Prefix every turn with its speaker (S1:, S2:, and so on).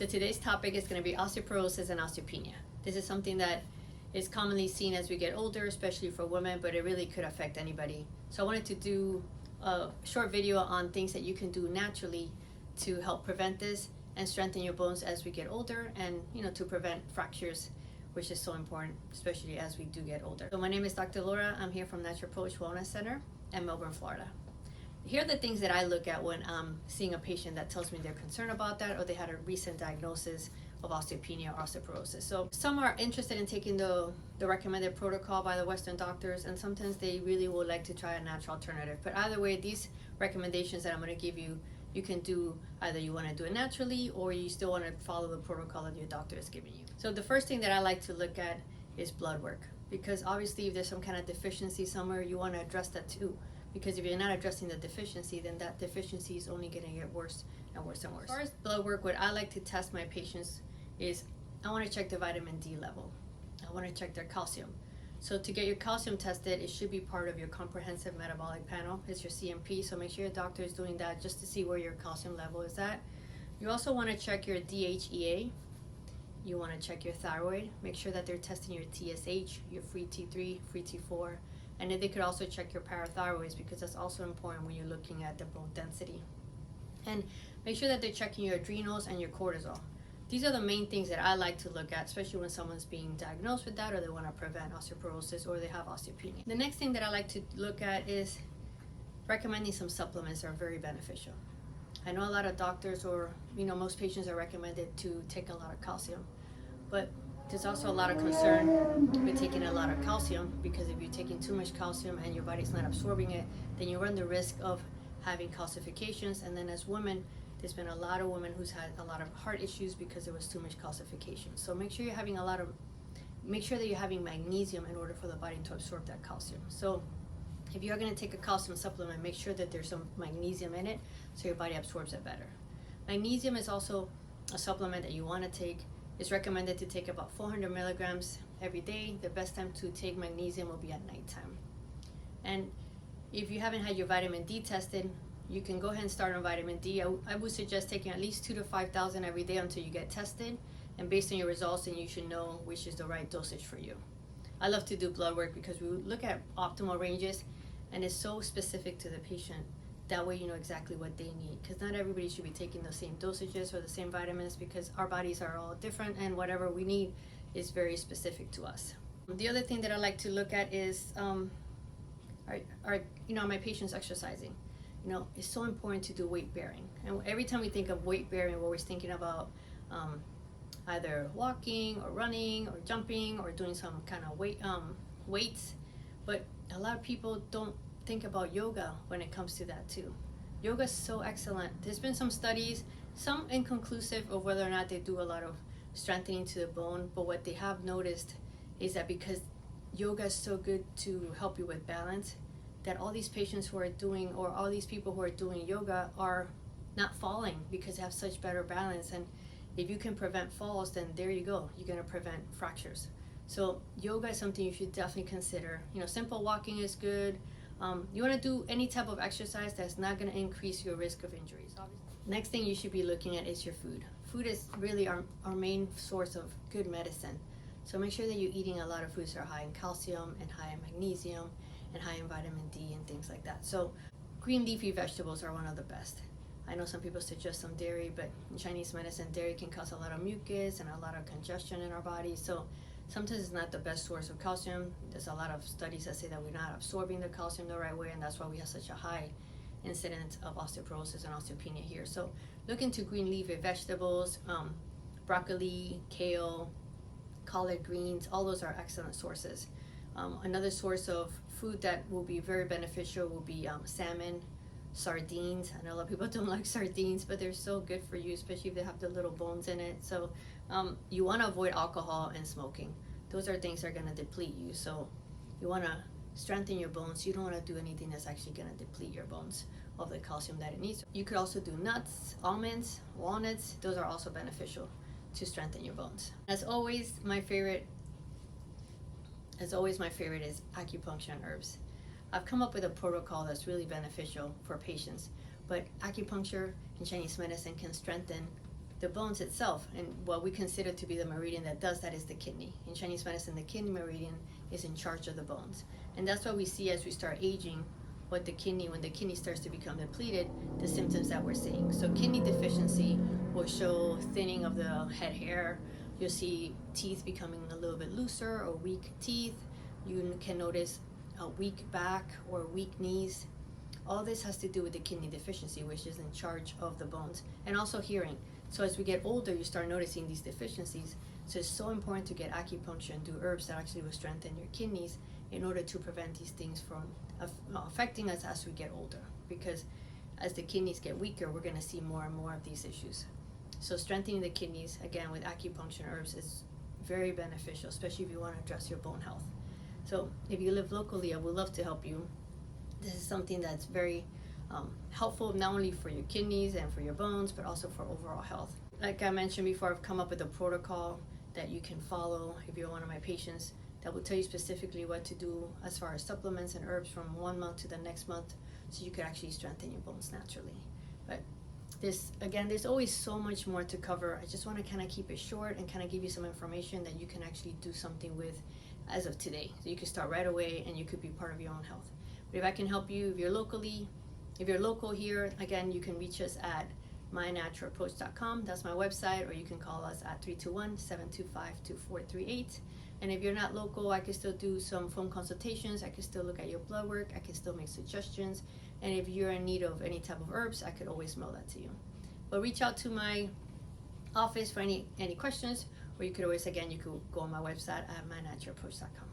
S1: So today's topic is going to be osteoporosis and osteopenia. This is something that is commonly seen as we get older, especially for women, but it really could affect anybody. So I wanted to do a short video on things that you can do naturally to help prevent this and strengthen your bones as we get older, and to prevent fractures, which is so important, especially as we do get older. So my name is Dr. Laura. I'm here from Natural Approach Wellness Center in Melbourne, Florida. Here are the things that I look at when I'm seeing a patient that tells me they're concerned about that, or they had a recent diagnosis of osteopenia or osteoporosis. So some are interested in taking the recommended protocol by the Western doctors, and sometimes they really would like to try a natural alternative. But either way, these recommendations that I'm going to give you, you can do either you want to do it naturally or you still want to follow the protocol that your doctor is giving you. So the first thing that I like to look at is blood work, because obviously if there's some kind of deficiency somewhere, you want to address that too. Because if you're not addressing the deficiency, then that deficiency is only going to get worse and worse and worse. As far as blood work, what I like to test my patients is I want to check the vitamin D level. I want to check their calcium. So to get your calcium tested, it should be part of your comprehensive metabolic panel. It's your CMP, so make sure your doctor is doing that just to see where your calcium level is at. You also want to check your DHEA. You want to check your thyroid. Make sure that they're testing your TSH, your free T3, free T4. And then they could also check your parathyroids, because that's also important when you're looking at the bone density. And make sure that they're checking your adrenals and your cortisol. These are the main things that I like to look at, especially when someone's being diagnosed with that, or they want to prevent osteoporosis, or they have osteopenia. The next thing that I like to look at is recommending some supplements that are very beneficial. I know a lot of doctors, or most patients are recommended to take a lot of calcium, but there's also a lot of concern with taking a lot of calcium, because if you're taking too much calcium and your body's not absorbing it, then you run the risk of having calcifications. And then as women, there's been a lot of women who's had a lot of heart issues because there was too much calcification. So make sure that you're having magnesium in order for the body to absorb that calcium. So if you're going to take a calcium supplement, make sure that there's some magnesium in it so your body absorbs it better. Magnesium is also a supplement that you want to take. It's recommended to take about 400 milligrams every day. The best time to take magnesium will be at nighttime. And if you haven't had your vitamin D tested, you can go ahead and start on vitamin D. I would suggest taking at least 2,000 to 5,000 every day until you get tested. And based on your results, then you should know which is the right dosage for you. I love to do blood work because we look at optimal ranges, and it's so specific to the patient. That way you know exactly what they need, because not everybody should be taking the same dosages or the same vitamins, because our bodies are all different, and whatever we need is very specific to us. The other thing that I like to look at is my patients exercising. It's so important to do weight bearing, and every time we think of weight bearing, we're always thinking about either walking or running or jumping or doing some kind of weights, but a lot of people don't think about yoga when it comes to that too. Yoga is so excellent. There's been some studies, some inconclusive, of whether or not they do a lot of strengthening to the bone, but what they have noticed is that because yoga is so good to help you with balance, that all these patients who are doing, or all these people who are doing yoga, are not falling because they have such better balance. And if you can prevent falls, then there you go, you're going to prevent fractures. So yoga is something you should definitely consider. Simple walking is good. You want to do any type of exercise that's not going to increase your risk of injuries, obviously. Next thing you should be looking at is your food. Food is really our main source of good medicine. So make sure that you're eating a lot of foods that are high in calcium and high in magnesium and high in vitamin D and things like that. So green leafy vegetables are one of the best. I know some people suggest some dairy, but in Chinese medicine, dairy can cause a lot of mucus and a lot of congestion in our bodies. So sometimes it's not the best source of calcium. There's a lot of studies that say that we're not absorbing the calcium the right way, and that's why we have such a high incidence of osteoporosis and osteopenia here. So look into green leafy vegetables, broccoli, kale, collard greens. All those are excellent sources. Another source of food that will be very beneficial will be salmon, sardines. I know a lot of people don't like sardines, but they're so good for you, especially if they have the little bones in it. So you want to avoid alcohol and smoking. Those are things that are going to deplete you. So you want to strengthen your bones. You don't want to do anything that's actually going to deplete your bones of the calcium that it needs. You could also do nuts, almonds, walnuts. Those are also beneficial to strengthen your bones. As always, my favorite is acupuncture and herbs. I've come up with a protocol that's really beneficial for patients, but acupuncture and Chinese medicine can strengthen the bones itself, and what we consider to be the meridian that does that is the kidney. In Chinese medicine, the kidney meridian is in charge of the bones. And that's what we see as we start aging, when the kidney starts to become depleted, the symptoms that we're seeing. So kidney deficiency will show thinning of the head hair. You'll see teeth becoming a little bit looser or weak teeth. You can notice a weak back or weak knees. All this has to do with the kidney deficiency, which is in charge of the bones, and also hearing. So as we get older, you start noticing these deficiencies. So it's so important to get acupuncture and do herbs that actually will strengthen your kidneys in order to prevent these things from affecting us as we get older. Because as the kidneys get weaker, we're going to see more and more of these issues. So strengthening the kidneys, again, with acupuncture and herbs is very beneficial, especially if you want to address your bone health. So if you live locally, I would love to help you. This is something that's very helpful, not only for your kidneys and for your bones, but also for overall health. Like I mentioned before, I've come up with a protocol that you can follow if you're one of my patients that will tell you specifically what to do as far as supplements and herbs from 1 month to the next month, so you could actually strengthen your bones naturally. But there's always so much more to cover. I just want to kind of keep it short and kind of give you some information that you can actually do something with as of today. So you can start right away and you could be part of your own health. But if I can help you, if you're local here, again, you can reach us at mynaturalapproach.com. That's my website, or you can call us at 321-725-2438. And if you're not local, I can still do some phone consultations. I can still look at your blood work. I can still make suggestions. And if you're in need of any type of herbs, I could always mail that to you. But reach out to my office for any questions, or you could always, again, you could go on my website at mynaturalapproach.com.